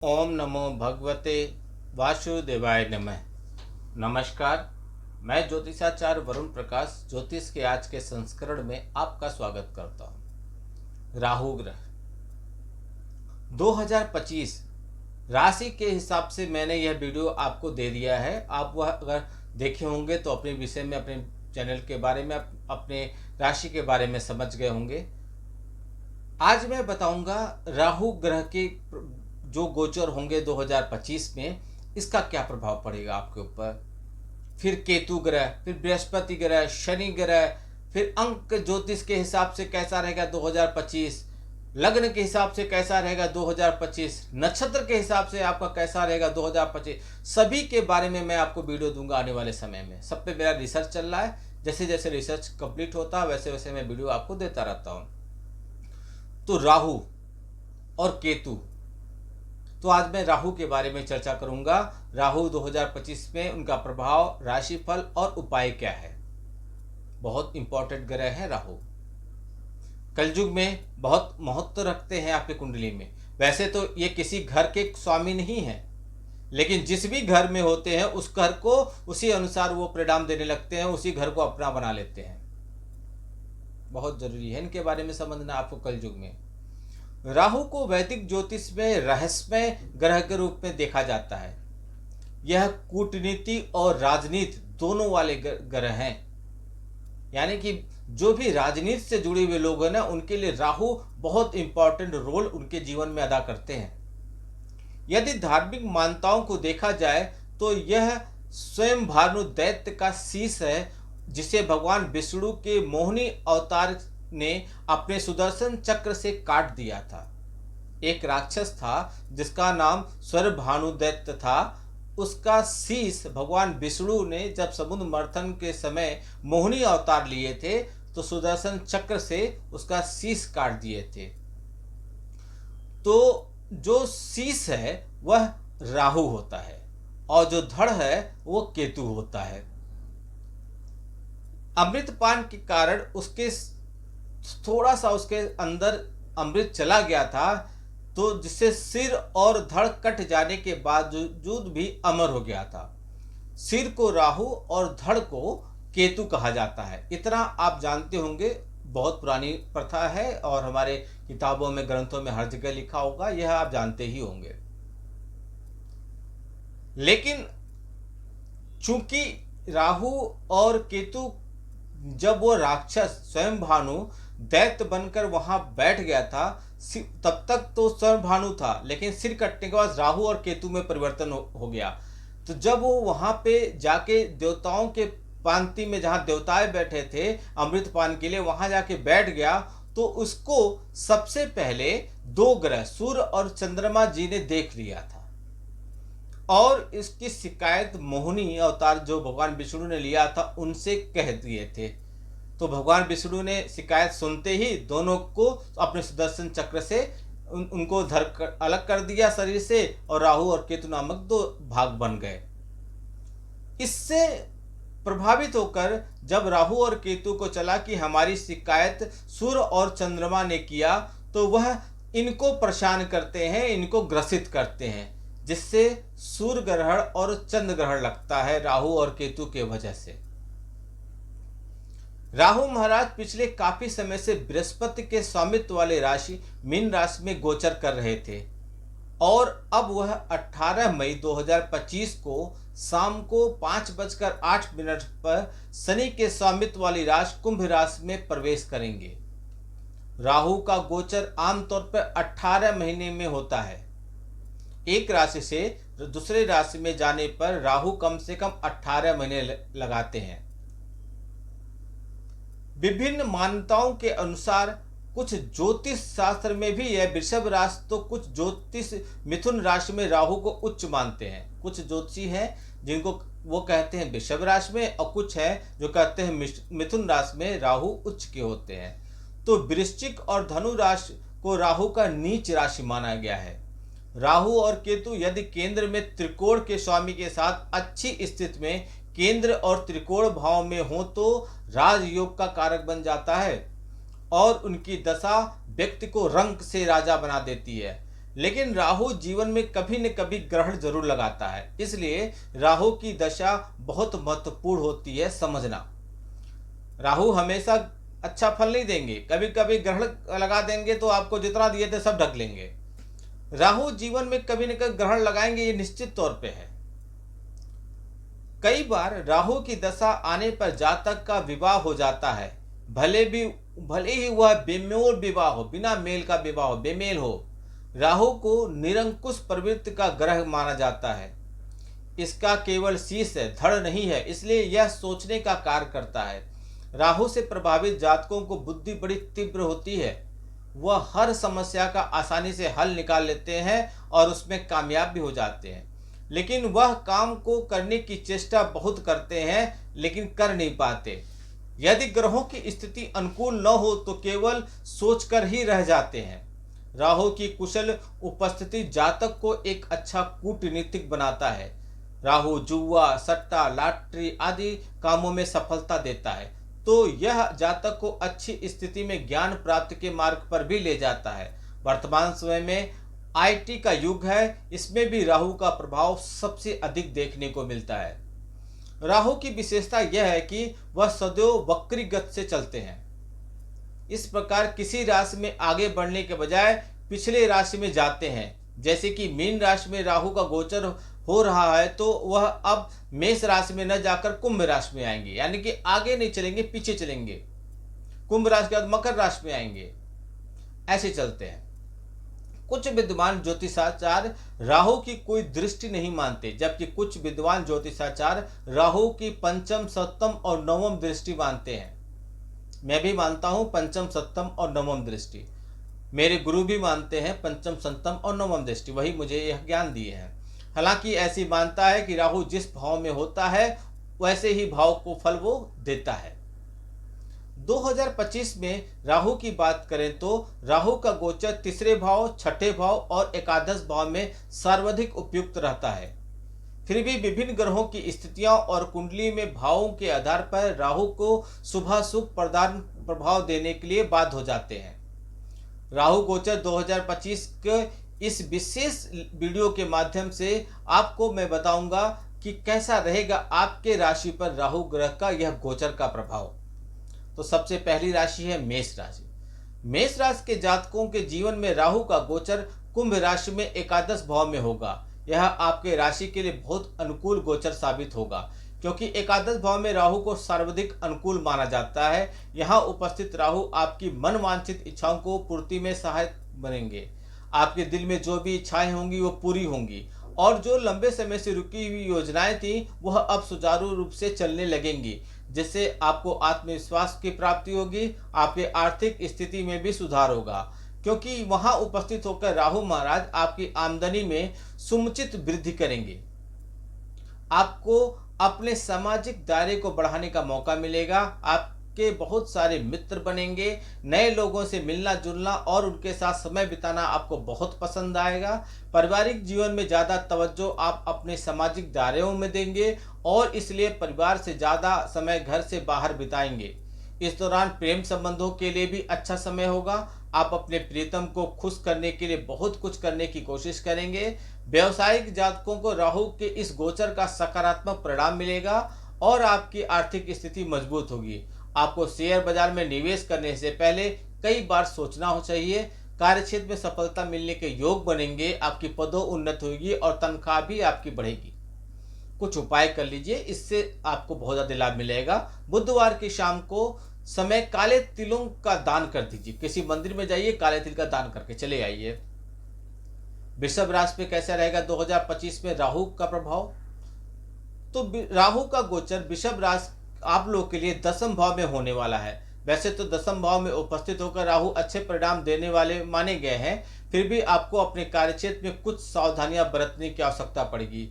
ओम नमो भगवते वासुदेवाय नमः। नमस्कार, मैं ज्योतिषाचार्य वरुण प्रकाश ज्योतिष के आज के संस्करण में आपका स्वागत करता हूँ। राहु ग्रह 2025 राशि के हिसाब से मैंने यह वीडियो आपको दे दिया है। आप वह अगर देखे होंगे तो अपने विषय में, अपने चैनल के बारे में, अपने राशि के बारे में समझ गए होंगे। आज मैं बताऊंगा राहु ग्रह के जो गोचर होंगे 2025 में, इसका क्या प्रभाव पड़ेगा आपके ऊपर। फिर केतु ग्रह, फिर बृहस्पति ग्रह, शनि ग्रह, फिर अंक ज्योतिष के हिसाब से कैसा रहेगा 2025, लग्न के हिसाब से कैसा रहेगा 2025, नक्षत्र के हिसाब से आपका कैसा रहेगा 2025, सभी के बारे में मैं आपको वीडियो दूंगा आने वाले समय में। सब पे मेरा रिसर्च चल रहा है, जैसे जैसे रिसर्च कंप्लीट होता है वैसे वैसे मैं वीडियो आपको देता रहता हूँ। तो राहु और केतु, तो आज मैं राहु के बारे में चर्चा करूंगा। राहु 2025 में उनका प्रभाव, राशिफल और उपाय क्या है। बहुत इंपॉर्टेंट ग्रह है राहु। कलयुग में बहुत महत्व रखते हैं आपकी कुंडली में। वैसे तो ये किसी घर के स्वामी नहीं है, लेकिन जिस भी घर में होते हैं उस घर को उसी अनुसार वो परिणाम देने लगते हैं, उसी घर को अपना बना लेते हैं। बहुत जरूरी है इनके बारे में समझना आपको कलयुग में। राहु को वैदिक ज्योतिष में रहस्यमय ग्रह के रूप में देखा जाता है। यह कूटनीति और राजनीति दोनों वाले ग्रह हैं। यानी कि जो भी राजनीति से जुड़े हुए लोग हैं ना, उनके लिए राहु बहुत इंपॉर्टेंट रोल उनके जीवन में अदा करते हैं। यदि धार्मिक मान्यताओं को देखा जाए तो यह स्वयं भानु दैत्य का शीश है, जिसे भगवान विष्णु के मोहिनी अवतार ने अपने सुदर्शन चक्र से काट दिया था। एक राक्षस था जिसका नाम स्वर भानु दैत्य था। उसका शीश भगवान विष्णु ने जब समुद्र मंथन के समय मोहिनी अवतार लिए थे तो सुदर्शन चक्र से उसका शीश काट दिए थे। तो जो शीश है वह राहु होता है और जो धड़ है वो केतु होता है। अमृतपान के कारण उसके थोड़ा सा उसके अंदर अमृत चला गया था, तो जिससे सिर और धड़ कट जाने के बावजूद भी अमर हो गया था। सिर को राहु और धड़ को केतु कहा जाता है। इतना आप जानते होंगे, बहुत पुरानी प्रथा है और हमारे किताबों में, ग्रंथों में हर जगह लिखा होगा, यह आप जानते ही होंगे। लेकिन चूंकि राहु और केतु, जब वो राक्षस स्वयं भानु दैत्य बनकर वहां बैठ गया था, तब तक तो स्वयं भानु था, लेकिन सिर कटने के बाद राहु और केतु में परिवर्तन हो गया। तो जब वो वहां पे जाके देवताओं के पांति में, जहां देवताएं बैठे थे अमृत पान के लिए, वहां जाके बैठ गया, तो उसको सबसे पहले दो ग्रह सूर्य और चंद्रमा जी ने देख लिया था और इसकी शिकायत मोहिनी अवतार जो भगवान विष्णु ने लिया था उनसे कह दिए थे। तो भगवान विष्णु ने शिकायत सुनते ही दोनों को अपने सुदर्शन चक्र से उनको अलग कर दिया शरीर से, और राहु और केतु नामक दो भाग बन गए। इससे प्रभावित होकर जब राहु और केतु को चला कि हमारी शिकायत सूर्य और चंद्रमा ने किया, तो वह इनको परेशान करते हैं, इनको ग्रसित करते हैं, जिससे सूर्य ग्रहण और चंद्र ग्रहण लगता है राहु और केतु के वजह से। राहु महाराज पिछले काफी समय से बृहस्पति के स्वामित्व वाले राशि मीन राशि में गोचर कर रहे थे, और अब वह 18 मई 2025 को शाम को 5:08 पर शनि के स्वामित्व वाली राशि कुंभ राशि में प्रवेश करेंगे। राहु का गोचर आमतौर पर 18 महीने में होता है। एक राशि से दूसरे राशि में जाने पर राहु कम से कम 18 महीने लगाते हैं। विभिन्न मान्यताओं के अनुसार कुछ ज्योतिष शास्त्र में भी यह वृषभ राशि, तो कुछ ज्योतिष मिथुन राशि में राहु को उच्च मानते हैं। कुछ ज्योतिषी हैं जिनको वो कहते हैं वृषभ राशि में, और कुछ है जो कहते हैं मिथुन राशि में राहु उच्च के होते हैं। तो वृश्चिक और धनु राशि को राहु का नीच राशि माना गया है। राहु और केतु यदि केंद्र में त्रिकोण के स्वामी के साथ अच्छी स्थिति में केंद्र और त्रिकोण भाव में हो तो राजयोग का कारक बन जाता है, और उनकी दशा व्यक्ति को रंक से राजा बना देती है। लेकिन राहु जीवन में कभी न कभी ग्रहण जरूर लगाता है, इसलिए राहु की दशा बहुत महत्वपूर्ण होती है समझना। राहु हमेशा अच्छा फल नहीं देंगे, कभी कभी ग्रहण लगा देंगे तो आपको जितना दिए थे सब ढक लेंगे। राहु जीवन में कभी न कभी ग्रहण लगाएंगे, ये निश्चित तौर पे है। कई बार राहु की दशा आने पर जातक का विवाह हो जाता है, भले ही वह बेमेल विवाह हो, बिना मेल का विवाह हो, बेमेल हो। राहु को निरंकुश प्रवृत्ति का ग्रह माना जाता है। इसका केवल शीश है, धड़ नहीं है, इसलिए यह सोचने का कार्य करता है। राहु से प्रभावित जातकों को बुद्धि बड़ी तीव्र होती है, वह हर समस्या का आसानी से हल निकाल लेते हैं और उसमें कामयाब भी हो जाते हैं। लेकिन वह काम को करने की चेष्टा बहुत करते हैं, लेकिन कर नहीं पाते। यदि ग्रहों की स्थिति अनुकूल न हो तो केवल सोचकर ही रह जाते हैं। राहु की कुशल उपस्थिति जातक को एक अच्छा कूटनीतिक बनाता है। राहु जुआ, सट्टा, लॉटरी आदि कामों में सफलता देता है, तो यह जातक को अच्छी स्थिति में ज्ञान प्राप्ति के मार्ग पर भी ले जाता है। वर्तमान समय में आईटी का युग है, इसमें भी राहु का प्रभाव सबसे अधिक देखने को मिलता है। राहु की विशेषता यह है कि वह सदैव वक्री गति से चलते हैं। इस प्रकार किसी राशि में आगे बढ़ने के बजाय पिछले राशि में जाते हैं। जैसे कि मीन राशि में राहु का गोचर हो रहा है, तो वह अब मेष राशि में न जाकर कुंभ राशि में आएंगे, यानी कि आगे नहीं चलेंगे, पीछे चलेंगे। कुंभ राशि के बाद मकर राशि में आएंगे, ऐसे चलते हैं। कुछ विद्वान ज्योतिषाचार्य राहु की कोई दृष्टि नहीं मानते, जबकि कुछ विद्वान ज्योतिषाचार्य राहु की पंचम, सप्तम और नवम दृष्टि मानते हैं। मैं भी मानता हूं पंचम, सप्तम और नवम दृष्टि। मेरे गुरु भी मानते हैं पंचम, सप्तम और नवम दृष्टि, वही मुझे यह ज्ञान दिए हैं। हालांकि ऐसी मानता है कि राहु जिस भाव में होता है वैसे ही भाव को फल वो देता है। 2025 में राहु की बात करें तो राहु का गोचर तीसरे भाव, छठे भाव और एकादश भाव में सर्वाधिक उपयुक्त रहता है। फिर भी विभिन्न ग्रहों की स्थितियां और कुंडली में भावों के आधार पर राहु को शुभाशुभ प्रभाव देने के लिए बाध्य हो जाते हैं। राहु गोचर 2025 के इस विशेष वीडियो के माध्यम से आपको मैं बताऊंगा कि कैसा रहेगा आपके राशि पर राहु ग्रह का यह गोचर का प्रभाव। तो सबसे पहली राशि है मेष राशि। मेष राशि के जातकों के जीवन में राहु का गोचर कुंभ राशि में एकादश भाव में होगा। यह आपके राशि के लिए बहुत अनुकूल गोचर साबित होगा, क्योंकि एकादश भाव में राहु को सर्वाधिक अनुकूल माना जाता है। यहाँ उपस्थित राहु आपकी मन वांछित इच्छाओं को पूर्ति में सहायक बनेंगे। आपके दिल में जो भी इच्छाएं होंगी वो पूरी होंगी, और जो लंबे समय से रुकी हुई योजनाएं थी वह अब सुचारू रूप से चलने लगेंगी, जिससे आपको आत्मविश्वास की प्राप्ति होगी। आपके आर्थिक स्थिति में भी सुधार होगा, क्योंकि वहां उपस्थित होकर राहु महाराज आपकी आमदनी में समुचित वृद्धि करेंगे। आपको अपने सामाजिक दायरे को बढ़ाने का मौका मिलेगा। आपके बहुत सारे मित्र बनेंगे। नए लोगों से मिलना जुलना और उनके साथ समय बिताना आपको बहुत पसंद आएगा। पारिवारिक जीवन में ज़्यादा तवज्जो आप अपने सामाजिक दायरों में देंगे और इसलिए परिवार से ज़्यादा समय घर से बाहर बिताएंगे। इस दौरान प्रेम संबंधों के लिए भी अच्छा समय होगा। आप अपने प्रियतम को खुश करने के लिए बहुत कुछ करने की कोशिश करेंगे। व्यवसायिक जातकों को राहु के इस गोचर का सकारात्मक परिणाम मिलेगा और आपकी आर्थिक स्थिति मजबूत होगी। आपको शेयर बाजार में निवेश करने से पहले कई बार सोचना हो चाहिए। कार्यक्षेत्र में सफलता मिलने के योग बनेंगे। आपकी पदोन्नति होगी और तनख्वाह भी आपकी बढ़ेगी। कुछ उपाय कर लीजिए, इससे आपको बहुत ज़्यादा लाभ मिलेगा। बुधवार की शाम को समय काले तिलों का दान कर दीजिए। किसी मंदिर में जाइए, काले तिल का दान करके चले आइए। वृषभ राशि पे कैसा रहेगा 2025 में राहु का प्रभाव? तो राहु का गोचर वृषभ राशि आप लोग के लिए दसम भाव में होने वाला है। वैसे तो दसम भाव में उपस्थित होकर राहु अच्छे परिणाम देने वाले माने गए हैं, फिर भी आपको अपने कार्यक्षेत्र में कुछ सावधानियां बरतने की आवश्यकता पड़ेगी।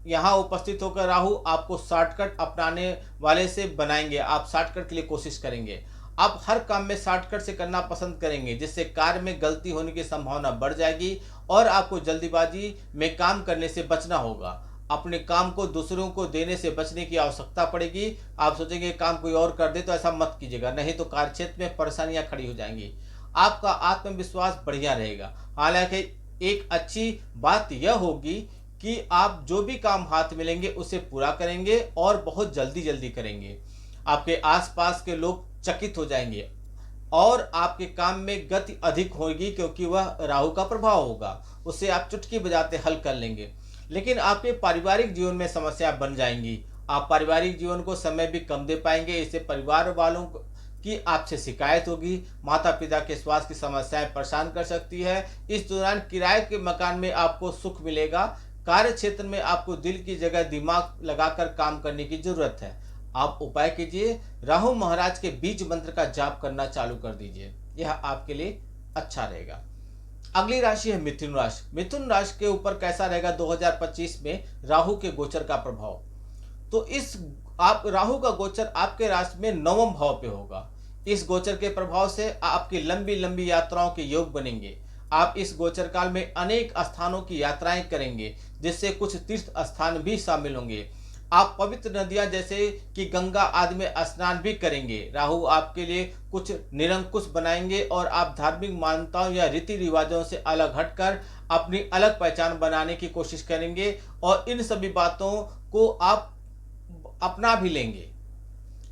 यहाँ उपस्थित होकर राहु आपको शॉर्टकट अपनाने वाले से बनाएंगे। आप शॉर्टकट के लिए कोशिश करेंगे। आप हर काम में शॉर्टकट से करना पसंद करेंगे, जिससे कार्य में गलती होने की संभावना बढ़ जाएगी और आपको जल्दीबाजी में काम करने से बचना होगा। अपने काम को दूसरों को देने से बचने की आवश्यकता पड़ेगी। आप सोचेंगे काम कोई और कर दे, तो ऐसा मत कीजिएगा, नहीं तो कार्यक्षेत्र में परेशानियां खड़ी हो जाएंगी। आपका आत्मविश्वास बढ़िया रहेगा। हालांकि एक अच्छी बात यह होगी कि आप जो भी काम हाथ मिलेंगे उसे पूरा करेंगे और बहुत जल्दी जल्दी करेंगे। आपके आसपास के लोग चकित हो जाएंगे और आपके काम में गति अधिक होगी, क्योंकि वह राहु का प्रभाव होगा। उसे आप चुटकी बजाते हल कर लेंगे। लेकिन आपके पारिवारिक जीवन में समस्या बन जाएंगी। आप पारिवारिक जीवन को समय भी कम दे पाएंगे। इससे परिवार वालों की आपसे शिकायत होगी। माता पिता के स्वास्थ्य की समस्याएं परेशान कर सकती है। इस दौरान किराए के मकान में आपको सुख मिलेगा। कार्य क्षेत्र में आपको दिल की जगह दिमाग लगाकर काम करने की जरूरत है। आप उपाय कीजिए, राहु महाराज के बीज मंत्र का जाप करना चालू कर दीजिए। यह आपके लिए अच्छा रहेगा। अगली राशि है मिथुन राशि। मिथुन राशि के ऊपर कैसा रहेगा 2025 में राहु के गोचर का प्रभाव। तो इस आप राहु का गोचर आपके राशि में 9वें भाव पे होगा। इस गोचर के प्रभाव से आपकी लंबी लंबी यात्राओं के योग बनेंगे। आप इस गोचर काल में अनेक स्थानों की यात्राएं करेंगे, जिससे कुछ तीर्थ स्थान भी शामिल होंगे। आप पवित्र नदियां जैसे कि गंगा आदि में स्नान भी करेंगे। राहु आपके लिए कुछ निरंकुश बनाएंगे और आप धार्मिक मान्यताओं या रीति रिवाजों से अलग हटकर अपनी अलग पहचान बनाने की कोशिश करेंगे और इन सभी बातों को आप अपना भी लेंगे।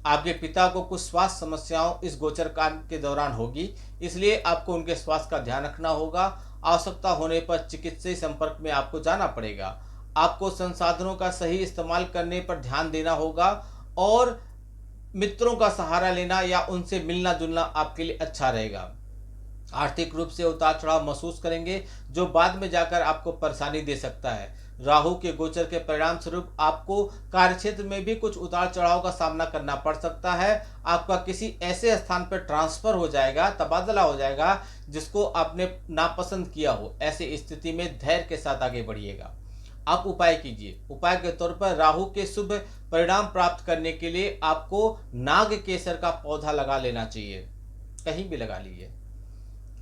आपके पिता को कुछ स्वास्थ्य समस्याओं इस गोचर काल के दौरान होगी, इसलिए आपको उनके स्वास्थ्य का ध्यान रखना होगा। आवश्यकता होने पर चिकित्सीय संपर्क में आपको जाना पड़ेगा। आपको संसाधनों का सही इस्तेमाल करने पर ध्यान देना होगा और मित्रों का सहारा लेना या उनसे मिलना जुलना आपके लिए अच्छा रहेगा। आर्थिक रूप से उतार चढ़ाव महसूस करेंगे, जो बाद में जाकर आपको परेशानी दे सकता है। राहु के गोचर के परिणाम स्वरूप आपको कार्यक्षेत्र में भी कुछ उतार चढ़ाव का सामना करना पड़ सकता है। आपका किसी ऐसे स्थान पर ट्रांसफर हो जाएगा, तबादला हो जाएगा जिसको आपने नापसंद किया हो। ऐसी स्थिति में धैर्य के साथ आगे बढ़िएगा। आप उपाय कीजिए। उपाय के तौर पर राहु के शुभ परिणाम प्राप्त करने के लिए आपको नाग केसर का पौधा लगा लेना चाहिए, कहीं भी लगा लीजिए।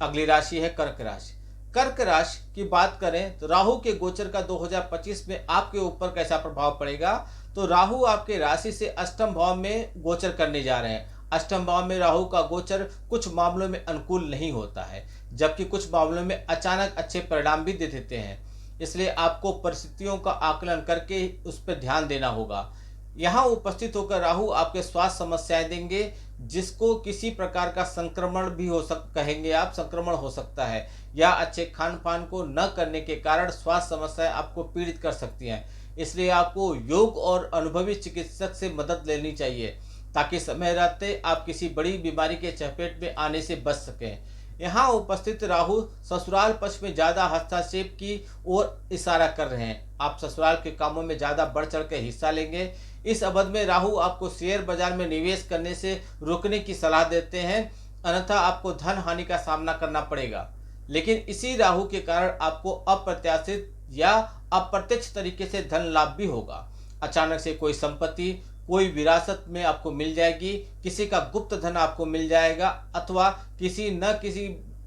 अगली राशि है कर्क राशि। कर्क राशि की बात करें तो राहु के गोचर का 2025 में आपके ऊपर कैसा प्रभाव पड़ेगा। तो राहु आपके राशि से अष्टम भाव में गोचर करने जा रहे हैं। अष्टम भाव में राहु का गोचर कुछ मामलों में अनुकूल नहीं होता है, जबकि कुछ मामलों में अचानक अच्छे परिणाम भी दे देते हैं। इसलिए आपको परिस्थितियों का आकलन करके उस पर ध्यान देना होगा। यहाँ उपस्थित होकर राहु आपके स्वास्थ्य समस्याएं देंगे, जिसको किसी प्रकार का संक्रमण भी कहेंगे आप, संक्रमण हो सकता है, या अच्छे खान पान को न करने के कारण स्वास्थ्य समस्याएं आपको पीड़ित कर सकती हैं। इसलिए आपको योग और अनुभवी चिकित्सक से मदद लेनी चाहिए, ताकि समय रहते आप किसी बड़ी बीमारी के चपेट में आने से बच सकें। यहाँ उपस्थित राहु ससुराल पक्ष में ज्यादा हस्तक्षेप की ओर इशारा कर रहे हैं। आप ससुराल के कामों में ज्यादा बढ़ चढ़ कर हिस्सा लेंगे। इस अवधि में राहु आपको शेयर बाजार में निवेश करने से रोकने की सलाह देते हैं, अन्यथा आपको धन हानि का सामना करना पड़ेगा। लेकिन इसी राहु के कारण आपको अप्रत्याशित या अप्रत्यक्ष तरीके से धन लाभ भी होगा। अचानक से कोई संपत्ति, कोई विरासत में आपको मिल जाएगी, किसी का गुप्त धन आपको मिल जाएगा, अथवा किसी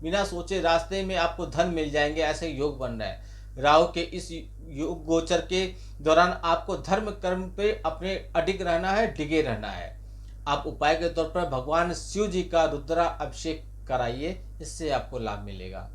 बिना सोचे रास्ते में आपको धन मिल जाएंगे। ऐसे योग बन रहा है। राहु के इस योग गोचर के दौरान आपको धर्म कर्म पे अपने अडिग रहना है, डिगे रहना है। आप उपाय के तौर पर भगवान शिव जी का रुद्रा अभिषेक कराइए, इससे आपको लाभ मिलेगा।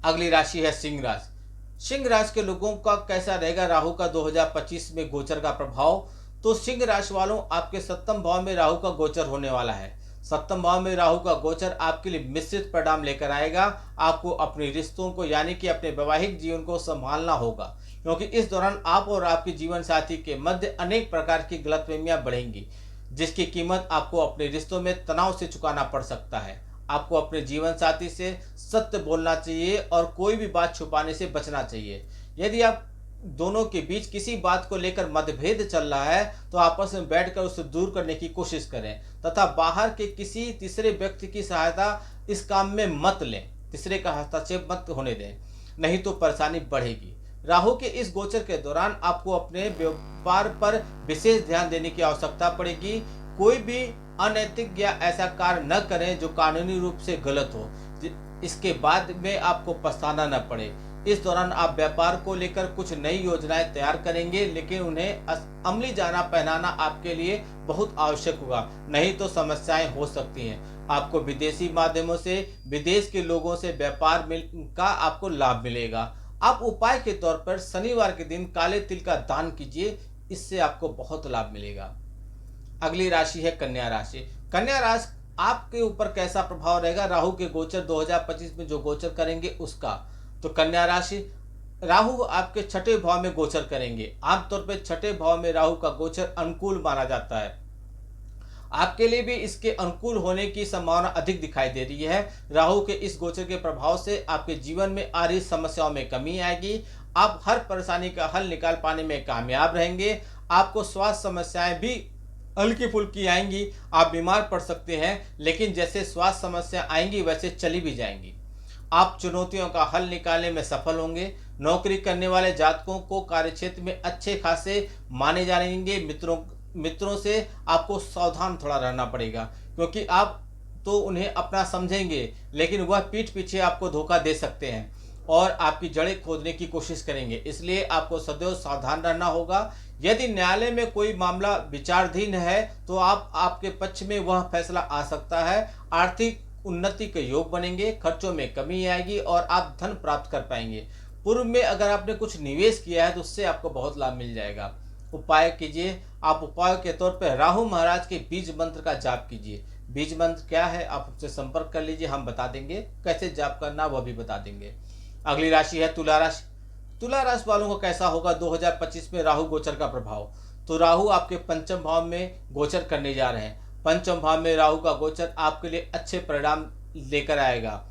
अगली राशि है सिंह राशि। सिंह राशि के लोगों का कैसा रहेगा राहु का 2025 में गोचर का प्रभाव। तो सिंह राशि वालों, आपके सप्तम भाव में राहु का गोचर होने वाला है। सप्तम भाव में राहु का गोचर आपके लिए मिश्रित परिणाम लेकर आएगा। आपको अपने रिश्तों को यानी कि अपने वैवाहिक जीवन को संभालना होगा, क्योंकि इस दौरान आप और आपके जीवन साथी के मध्य अनेक प्रकार की गलतफहमियां बढ़ेंगी, जिसकी कीमत आपको अपने रिश्तों में तनाव से चुकाना पड़ सकता है। आपको अपने जीवन साथी से सत्य बोलना चाहिए और कोई भी बात छुपाने से बचना चाहिए। यदि आप दोनों के बीच किसी बात को लेकर मतभेद चल रहा है तो आपस में बैठकर उसे दूर करने की कोशिश करें, तथा बाहर के किसी तीसरे व्यक्ति की सहायता इस काम में मत लें। तीसरे का हस्तक्षेप मत होने दें, नहीं तो परेशानी बढ़ेगी। राहु के इस गोचर के दौरान आपको अपने व्यापार पर विशेष ध्यान देने की आवश्यकता पड़ेगी। कोई भी अनैतिक या ऐसा कार्य न करें जो कानूनी रूप से गलत हो, इसके बाद में आपको पछताना न पड़े। इस दौरान आप व्यापार को लेकर कुछ नई योजनाएं तैयार करेंगे, लेकिन उन्हें अमली जाना पहनाना आपके लिए बहुत आवश्यक होगा, नहीं तो समस्याएं हो सकती हैं। आपको विदेशी माध्यमों से, विदेश के लोगों से व्यापार का आपको लाभ मिलेगा। आप उपाय के तौर पर शनिवार के दिन काले तिल का दान कीजिए, इससे आपको बहुत लाभ मिलेगा। अगली राशि है कन्या राशि। कन्या राशि आपके ऊपर कैसा प्रभाव रहेगा? राहु के गोचर 2025 में जो गोचर करेंगे उसका। तो कन्या राशि, राहु आपके छठे भाव में गोचर करेंगे। आमतौर पर छठे भाव में राहु का गोचर अनुकूल माना जाता है। आपके लिए भी इसके अनुकूल होने की संभावना अधिक दिखाई दे रही है। राहु के इस गोचर के प्रभाव से आपके जीवन में आ रही समस्याओं में कमी आएगी। आप हर परेशानी का हल निकाल पाने में कामयाब रहेंगे। आपको स्वास्थ्य समस्याएं भी हल्की फुल्की आएंगी। आप बीमार पड़ सकते हैं, लेकिन जैसे स्वास्थ्य समस्या आएंगी वैसे चली भी जाएंगी। आप चुनौतियों का हल निकालने में सफल होंगे। नौकरी करने वाले जातकों को कार्यक्षेत्र में अच्छे खासे माने जाएंगे। मित्रों से आपको सावधान थोड़ा रहना पड़ेगा, क्योंकि आप तो उन्हें अपना समझेंगे, लेकिन वह पीठ पीछे आपको धोखा दे सकते हैं और आपकी जड़ें खोदने की कोशिश करेंगे। इसलिए आपको सदैव सावधान रहना होगा। यदि न्यायालय में कोई मामला विचाराधीन है तो आपके पक्ष में वह फैसला आ सकता है। आर्थिक उन्नति के योग बनेंगे, खर्चों में कमी आएगी और आप धन प्राप्त कर पाएंगे। पूर्व में अगर आपने कुछ निवेश किया है तो उससे आपको बहुत लाभ मिल जाएगा। उपाय कीजिए। आप उपाय के तौर पर राहु महाराज के बीज मंत्र का जाप कीजिए। बीज मंत्र क्या है, आप हमसे संपर्क कर लीजिए, हम बता देंगे कैसे जाप करना, वह भी बता देंगे। अगली राशि है तुला राशि। तुला राशि वालों को कैसा होगा 2025 में राहु गोचर का प्रभाव? तो राहु आपके पंचम भाव में गोचर करने जा रहे हैं। पंचम भाव में राहु का गोचर आपके लिए अच्छे परिणाम लेकर आएगा।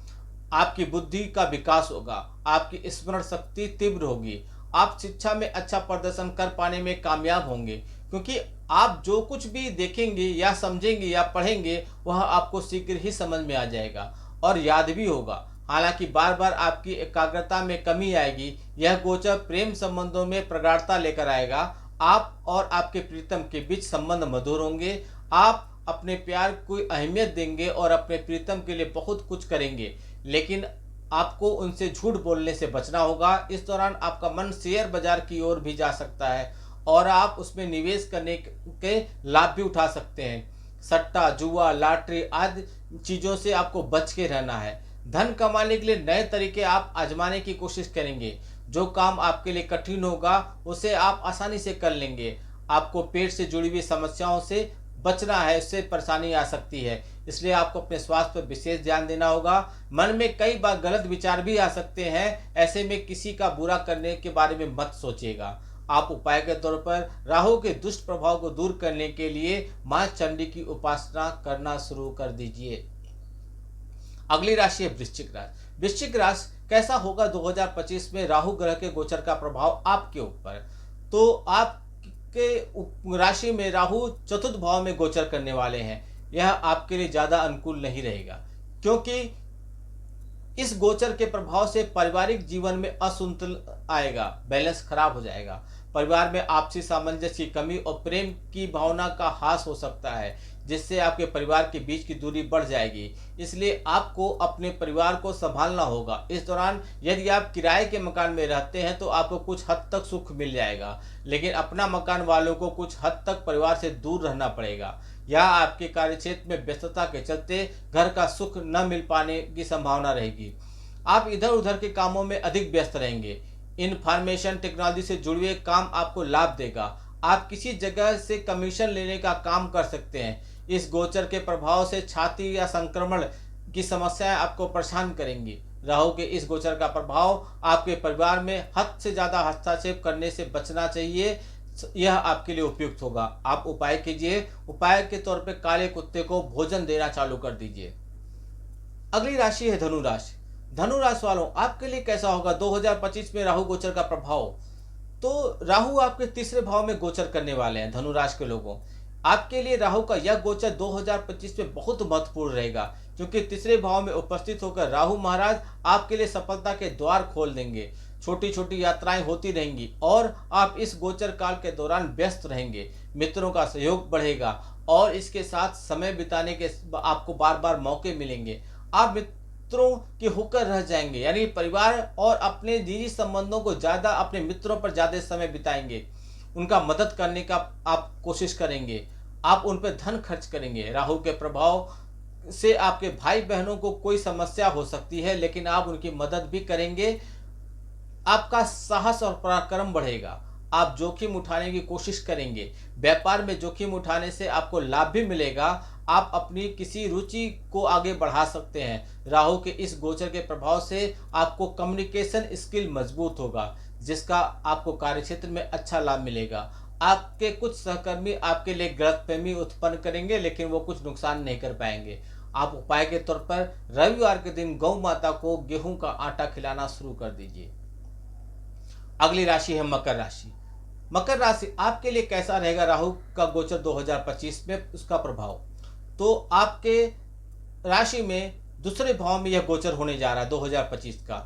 आपकी बुद्धि का विकास होगा। आपकी स्मरण शक्ति तीव्र होगी। आप शिक्षा में अच्छा प्रदर्शन कर पाने में कामयाब होंगे, क्योंकि आप जो कुछ भी देखेंगे या समझेंगे या पढ़ेंगे वह आपको शीघ्र ही समझ में आ जाएगा और याद भी होगा। हालांकि बार बार आपकी एकाग्रता में कमी आएगी। यह गोचर प्रेम संबंधों में प्रगाढ़ता लेकर आएगा। आप और आपके प्रीतम के बीच संबंध मधुर होंगे। आप अपने प्यार को अहमियत देंगे और अपने प्रीतम के लिए बहुत कुछ करेंगे, लेकिन आपको उनसे झूठ बोलने से बचना होगा। इस दौरान आपका मन शेयर बाजार की ओर भी जा सकता है और आप उसमें निवेश करने के लाभ भी उठा सकते हैं। सट्टा, जुआ, लॉटरी आदि चीज़ों से आपको बच के रहना है। धन कमाने के लिए नए तरीके आप आजमाने की कोशिश करेंगे। जो काम आपके लिए कठिन होगा उसे आप आसानी से कर लेंगे। आपको पेट से जुड़ी हुई समस्याओं से बचना है, इससे परेशानी आ सकती है, इसलिए आपको अपने स्वास्थ्य पर विशेष ध्यान देना होगा। मन में कई बार गलत विचार भी आ सकते हैं, ऐसे में किसी का बुरा करने के बारे में मत सोचिएगा। आप उपाय के तौर पर राहु के दुष्ट प्रभाव को दूर करने के लिए मां चंडी की उपासना करना शुरू कर दीजिए। अगली राशि है वृश्चिक राशि। वृश्चिक राशि कैसा होगा 2025 में राहु ग्रह के गोचर का प्रभाव आपके ऊपर? तो आपके राशि में राहु चतुर्थ भाव में गोचर करने वाले हैं। यह आपके लिए ज्यादा अनुकूल नहीं रहेगा, क्योंकि इस गोचर के प्रभाव से पारिवारिक जीवन में असंतुलन आएगा, बैलेंस खराब हो जाएगा। परिवार में आपसी सामंजस्य की कमी और प्रेम की भावना का ह्रास हो सकता है, जिससे आपके परिवार के बीच की दूरी बढ़ जाएगी। इसलिए आपको अपने परिवार को संभालना होगा। इस दौरान यदि आप किराए के मकान में रहते हैं तो आपको कुछ हद तक सुख मिल जाएगा, लेकिन अपना मकान वालों को कुछ हद तक परिवार से दूर रहना पड़ेगा। या आपके कार्यक्षेत्र में व्यस्तता के चलते घर का सुख न मिल पाने की संभावना रहेगी। आप इधर उधर के कामों में अधिक व्यस्त रहेंगे। इंफॉर्मेशन टेक्नोलॉजी से जुड़े हुए काम आपको लाभ देगा। आप किसी जगह से कमीशन लेने का काम कर सकते हैं। इस गोचर के प्रभाव से छाती या संक्रमण की समस्याएं आपको परेशान करेंगी। राहु के इस गोचर का प्रभाव आपके परिवार में हद से ज्यादा हस्तक्षेप करने से बचना चाहिए। यह आपके लिए उपयुक्त होगा। आप उपाय कीजिए। उपाय के तौर पे काले कुत्ते को भोजन देना चालू कर दीजिए। अगली राशि है धनु राशि। धनु राशि वालों, आपके लिए कैसा होगा 2025 में राहु गोचर का प्रभाव? तो राहु आपके तीसरे भाव में गोचर करने वाले हैं। धनु राशि के लोगों, आपके लिए राहु का यह गोचर 2025 में बहुत महत्वपूर्ण रहेगा, क्योंकि तीसरे भाव में उपस्थित होकर राहु महाराज आपके लिए सफलता के द्वार खोल देंगे। छोटी छोटी यात्राएं होती रहेंगी और आप इस गोचर काल के दौरान व्यस्त रहेंगे। मित्रों का सहयोग बढ़ेगा और इसके साथ समय बिताने के आपको बार बार मौके मिलेंगे। आप मित्रों के होकर रह जाएंगे, यानी परिवार और अपने निजी संबंधों को ज़्यादा, अपने मित्रों पर ज़्यादा समय बिताएंगे, उनका मदद करने का आप कोशिश करेंगे, आप उन पर धन खर्च करेंगे। राहु के प्रभाव से आपके भाई बहनों को कोई समस्या हो सकती है, लेकिन आप उनकी मदद भी करेंगे। आपका साहस और पराक्रम बढ़ेगा, आप जोखिम उठाने की कोशिश करेंगे। व्यापार में जोखिम उठाने से आपको लाभ भी मिलेगा, आप अपनी किसी रुचि को आगे बढ़ा सकते हैं। राहु के इस गोचर के प्रभाव से आपको कम्युनिकेशन स्किल मजबूत होगा, जिसका आपको कार्यक्षेत्र में अच्छा लाभ मिलेगा। आपके कुछ सहकर्मी आपके लिए गलतफहमी उत्पन्न करेंगे, लेकिन वो कुछ नुकसान नहीं कर पाएंगे। आप उपाय के तौर पर रविवार के दिन गौ माता को गेहूं का आटा खिलाना शुरू कर दीजिए। अगली राशि है मकर राशि। मकर राशि आपके लिए कैसा रहेगा राहु का गोचर 2025 में, उसका प्रभाव। तो आपके राशि में दूसरे भाव में यह गोचर होने जा रहा है 2025 का।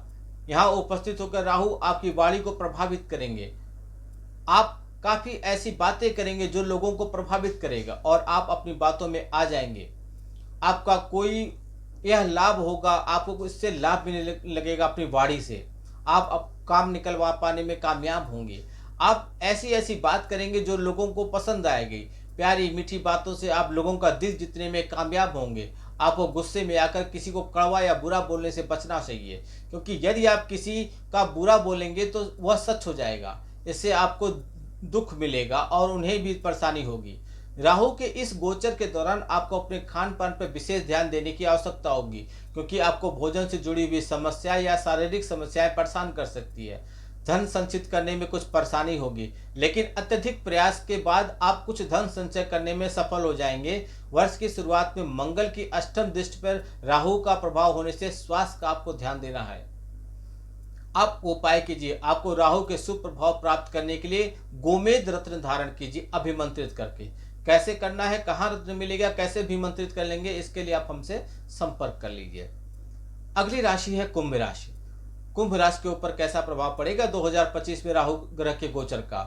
यहाँ उपस्थित होकर राहु आपकी वाणी को प्रभावित करेंगे। आप काफी ऐसी बातें करेंगे जो लोगों को प्रभावित करेगा और आप अपनी बातों में आ जाएंगे। आपका कोई यह लाभ होगा, आपको इससे लाभ मिलने लगेगा अपनी वाणी से। आप अब काम निकलवा पाने में कामयाब होंगे। आप ऐसी ऐसी बात करेंगे जो लोगों को पसंद आएगी। प्यारी मीठी बातों से आप लोगों का दिल जीतने में कामयाब होंगे। आपको गुस्से में आकर किसी को कड़वा या बुरा बोलने से बचना चाहिए, क्योंकि यदि आप किसी का बुरा बोलेंगे तो वह सच हो जाएगा। इससे आपको दुख मिलेगा और उन्हें भी परेशानी होगी। राहु के इस गोचर के दौरान आपको अपने खान पान पर विशेष ध्यान देने की आवश्यकता होगी, क्योंकि आपको भोजन से जुड़ी हुई समस्या या शारीरिक समस्याएं परेशान कर सकती है। धन संचित करने में कुछ परेशानी होगी, लेकिन अत्यधिक प्रयास के बाद आप कुछ धन संचय करने में सफल हो जाएंगे। वर्ष की शुरुआत में मंगल की अष्टम दृष्टि पर राहु का प्रभाव होने से स्वास्थ्य का आपको ध्यान देना है। आप उपाय कीजिए, आपको राहु के शुभ प्रभाव प्राप्त करने के लिए गोमेद रत्न धारण कीजिए अभिमंत्रित करके। कैसे करना है, कहाँ रत्न मिलेगा, कैसे अभिमंत्रित कर लेंगे, इसके लिए आप हमसे संपर्क कर लीजिए। अगली राशि है कुंभ राशि। कुंभ राशि के ऊपर कैसा प्रभाव पड़ेगा 2025 में राहु ग्रह के गोचर का।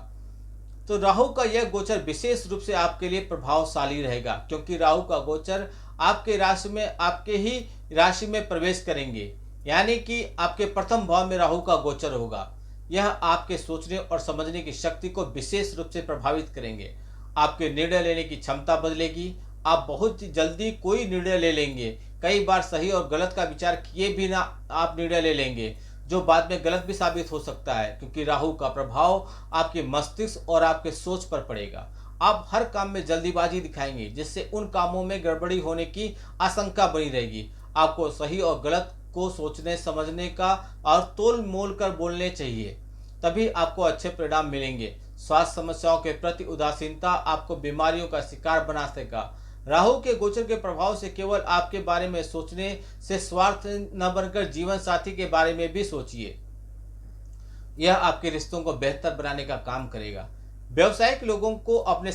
तो राहु का यह गोचर विशेष रूप से आपके लिए प्रभावशाली रहेगा, क्योंकि राहु का गोचर आपके राशि में, आपके ही राशि में प्रवेश करेंगे, यानी कि आपके प्रथम भाव में राहु का गोचर होगा। यह आपके सोचने और समझने की शक्ति को विशेष रूप से प्रभावित करेंगे। आपके निर्णय लेने की क्षमता बदलेगी। आप बहुत जल्दी कोई निर्णय ले लेंगे। कई बार सही और गलत का विचार किए बिना आप निर्णय ले लेंगे, जो बाद में गलत भी साबित हो सकता है, क्योंकि राहु का प्रभाव आपके मस्तिष्क और आपके सोच पर पड़ेगा। आप हर काम में जल्दीबाजी दिखाएंगे, जिससे उन कामों में गड़बड़ी होने की आशंका बनी रहेगी। आपको सही और गलत को सोचने समझने का और तोल मोल कर बोलने चाहिए, तभी आपको अच्छे परिणाम मिलेंगे। स्वास्थ्य समस्याओं के प्रति उदासीनता आपको बीमारियों का शिकार बना सकेगा। राहु के गोचर के प्रभाव से केवल आपके बारे में सोचने से स्वार्थ न बनकर जीवन साथी के बारे में भी सोचिए। यह आपके रिश्तों को बेहतर बनाने का काम करेगा। व्यवसायिक लोगों को अपने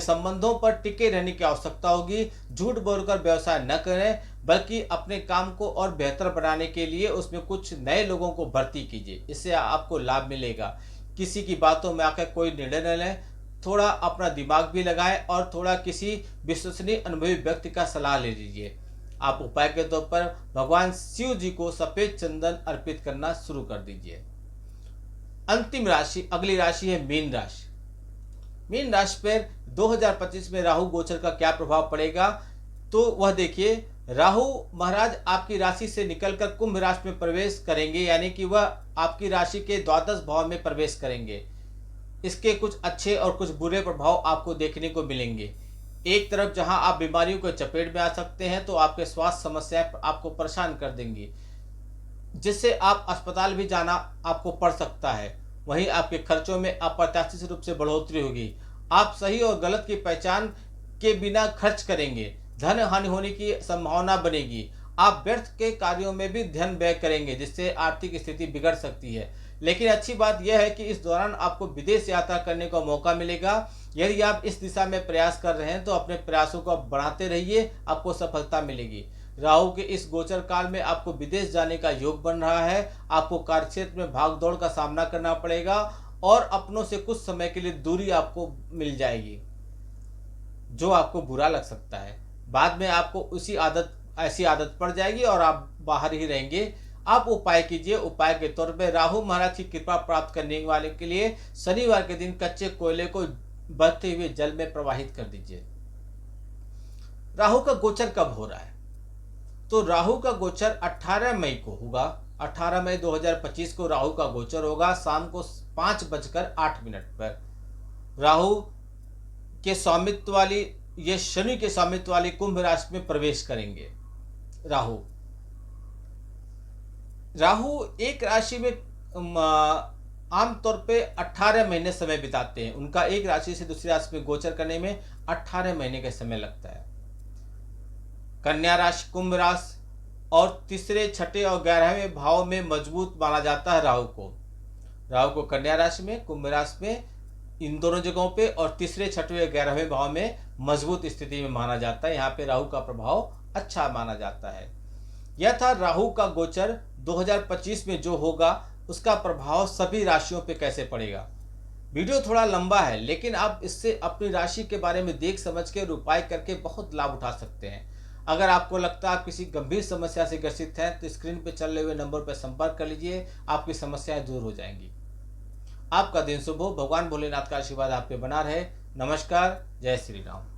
संबंधों पर टिके रहने की आवश्यकता होगी। झूठ बोलकर व्यवसाय न करें, बल्कि अपने काम को और बेहतर बनाने के लिए उसमें कुछ नए लोगों को भर्ती कीजिए। इससे आपको लाभ मिलेगा। किसी की बातों में आकर कोई निर्णय न लें, थोड़ा अपना दिमाग भी लगाएं और थोड़ा किसी विश्वसनीय अनुभवी व्यक्ति का सलाह ले लीजिए। आप उपाय के तौर पर भगवान शिव जी को सफेद चंदन अर्पित करना शुरू कर दीजिए। अंतिम राशि, अगली राशि है मीन राशि। मीन राशि पर 2025 में राहु गोचर का क्या प्रभाव पड़ेगा, तो वह देखिए। राहु महाराज आपकी राशि से निकलकर कुंभ राशि में प्रवेश करेंगे, यानी कि वह आपकी राशि के द्वादश भाव में प्रवेश करेंगे। इसके कुछ अच्छे और कुछ बुरे प्रभाव आपको देखने को मिलेंगे। एक तरफ जहां आप बीमारियों के चपेट में आ सकते हैं, तो आपके स्वास्थ्य समस्याएं आपको परेशान कर देंगी, जिससे आप अस्पताल भी जाना आपको पड़ सकता है। वहीं आपके खर्चों में अप्रत्याशित रूप से बढ़ोतरी होगी। आप सही और गलत की पहचान के बिना खर्च करेंगे, धन हानि होने की संभावना बनेगी। आप व्यर्थ के कार्यों में भी धन व्यय करेंगे, जिससे आर्थिक स्थिति बिगड़ सकती है। लेकिन अच्छी बात यह है कि इस दौरान आपको विदेश यात्रा करने का मौका मिलेगा। यदि आप इस दिशा में प्रयास कर रहे हैं तो अपने प्रयासों को बढ़ाते रहिए, आपको सफलता मिलेगी। राहु के इस गोचर काल में आपको विदेश जाने का योग बन रहा है। आपको कार्यक्षेत्र में भागदौड़ का सामना करना पड़ेगा और अपनों से कुछ समय के लिए दूरी आपको मिल जाएगी, जो आपको बुरा लग सकता है। बाद में आपको उसी आदत ऐसी आदत पड़ जाएगी और आप बाहर ही रहेंगे। आप उपाय कीजिए। उपाय के तौर पे राहु महाराज की कृपा प्राप्त करने वाले के लिए शनिवार के दिन कच्चे कोयले को बहते हुए जल में प्रवाहित कर दीजिए। राहु का गोचर कब हो रहा है? तो राहु का गोचर 18 मई को होगा। 18 मई 2025 को राहु का गोचर होगा शाम को 5:08 पर। राहु के स्वामित्व वाली, ये शनि के स्वामित्व वाली कुंभ राशि में प्रवेश करेंगे। राहु एक राशि में आमतौर पे 18 महीने समय बिताते हैं। उनका एक राशि से दूसरी राशि में गोचर करने में 18 महीने का समय लगता है। कन्या राशि, कुंभ राशि और तीसरे, छठे और 11वें भाव में मजबूत माना जाता है राहु को। राहु को कन्या राशि में, कुंभ राशि में, इन दोनों जगहों पे और तीसरे, छठवें और 11वें भाव में मजबूत स्थिति में माना जाता है। यहाँ पे राहु का प्रभाव अच्छा माना जाता है। यह था राहु का गोचर 2025 में जो होगा, उसका प्रभाव सभी राशियों पे कैसे पड़ेगा। वीडियो थोड़ा लंबा है, लेकिन आप इससे अपनी राशि के बारे में देख समझ के और उपाय करके बहुत लाभ उठा सकते हैं। अगर आपको लगता है आप किसी गंभीर समस्या से ग्रसित हैं तो स्क्रीन पे चल रहे हुए नंबर पर संपर्क कर लीजिए, आपकी समस्याएं दूर हो जाएंगी। आपका दिन शुभ हो। भगवान भोलेनाथ का आशीर्वाद आप पे बना रहे। नमस्कार। जय श्री राम।